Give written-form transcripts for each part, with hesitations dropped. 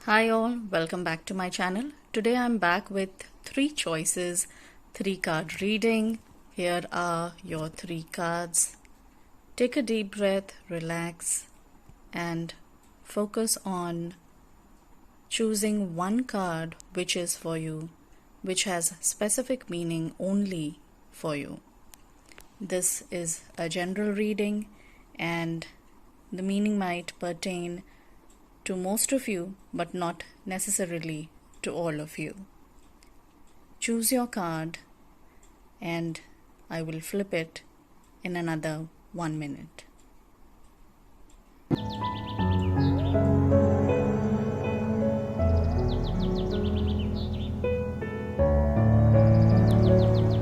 Hi all, welcome back to my channel. Today I'm back with 3 choices, 3 card reading. Here are your 3 cards. Take a deep breath, relax, and focus on choosing one card which is for you, which has specific meaning only for you. This is a general reading and the meaning might pertain to most of you, but not necessarily to all of you. Choose your card and I will flip it in another 1 minute.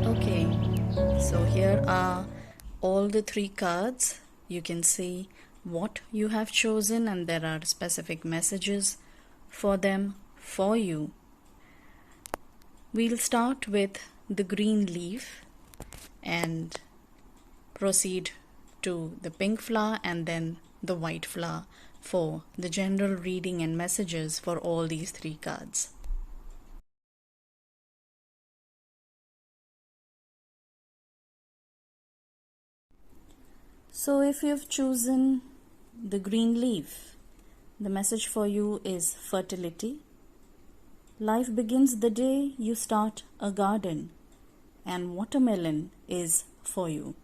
Okay, so here are all the 3 cards. You can see what you have chosen and there are specific messages for them for you. We'll start with the green leaf and proceed to the pink flower and then the white flower for the general reading and messages for all these 3 cards. So if you've chosen the green leaf, the message for you is fertility. Life begins the day you start a garden, and watermelon is for you.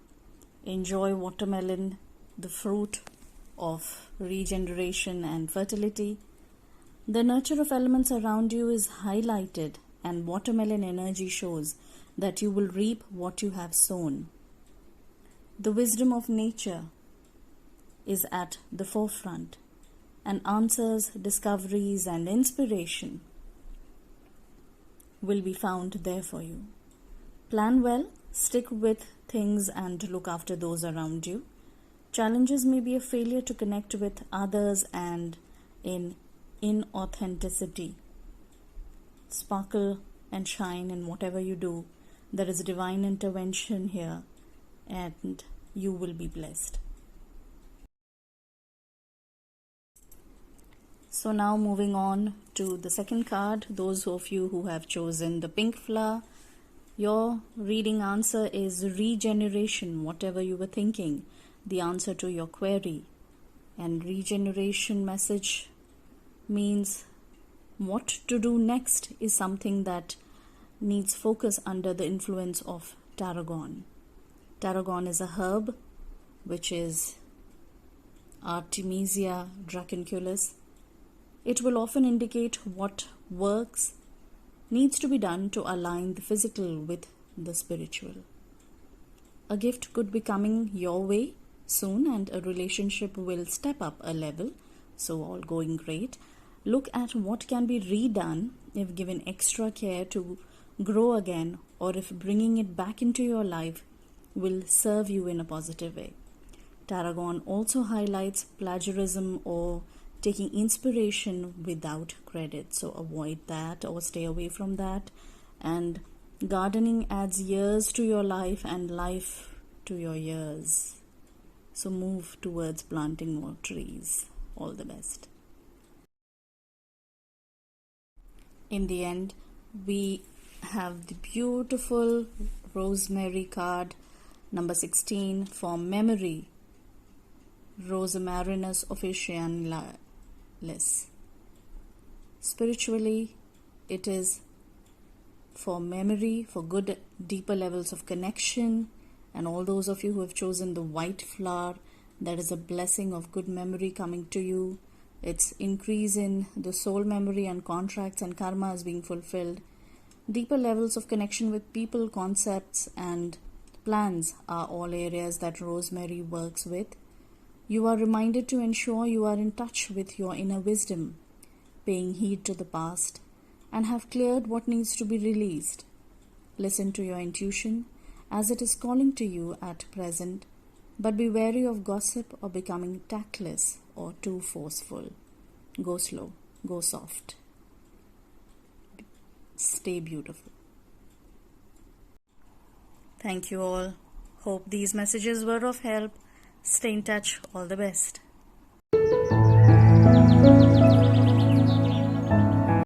Enjoy watermelon, the fruit of regeneration and fertility. The nurture of elements around you is highlighted, and watermelon energy shows that you will reap what you have sown. The wisdom of nature is at the forefront, and answers, discoveries, and inspiration will be found there for you. Plan well, stick with things, and look after those around you. Challenges may be a failure to connect with others and in inauthenticity. Sparkle and shine in whatever you do. There is divine intervention here, and you will be blessed. So now moving on to the second card, those of you who have chosen the pink flower, your reading answer is regeneration, whatever you were thinking, the answer to your query. And regeneration message means what to do next is something that needs focus under the influence of tarragon. Tarragon is a herb which is Artemisia dracunculus. It will often indicate what works needs to be done to align the physical with the spiritual. A gift could be coming your way soon and a relationship will step up a level, so all going great. Look at what can be redone if given extra care to grow again, or if bringing it back into your life will serve you in a positive way. Tarragon also highlights plagiarism or taking inspiration without credit, so avoid that or stay away from that. And gardening adds years to your life and life to your years, so move towards planting more trees. All the best. In the end, we have the beautiful rosemary card number 16 for memory, Rosmarinus officinalis. Spiritually, it is for memory, for good, deeper levels of connection. And all those of you who have chosen the white flower, that is a blessing of good memory coming to you. It's increase in the soul memory and contracts and karma is being fulfilled. Deeper levels of connection with people, concepts, and plans are all areas that rosemary works with. You are reminded to ensure you are in touch with your inner wisdom, paying heed to the past, and have cleared what needs to be released. Listen to your intuition as it is calling to you at present, but be wary of gossip or becoming tactless or too forceful. Go slow, go soft. Stay beautiful. Thank you all. Hope these messages were of help. Stay in touch. All the best.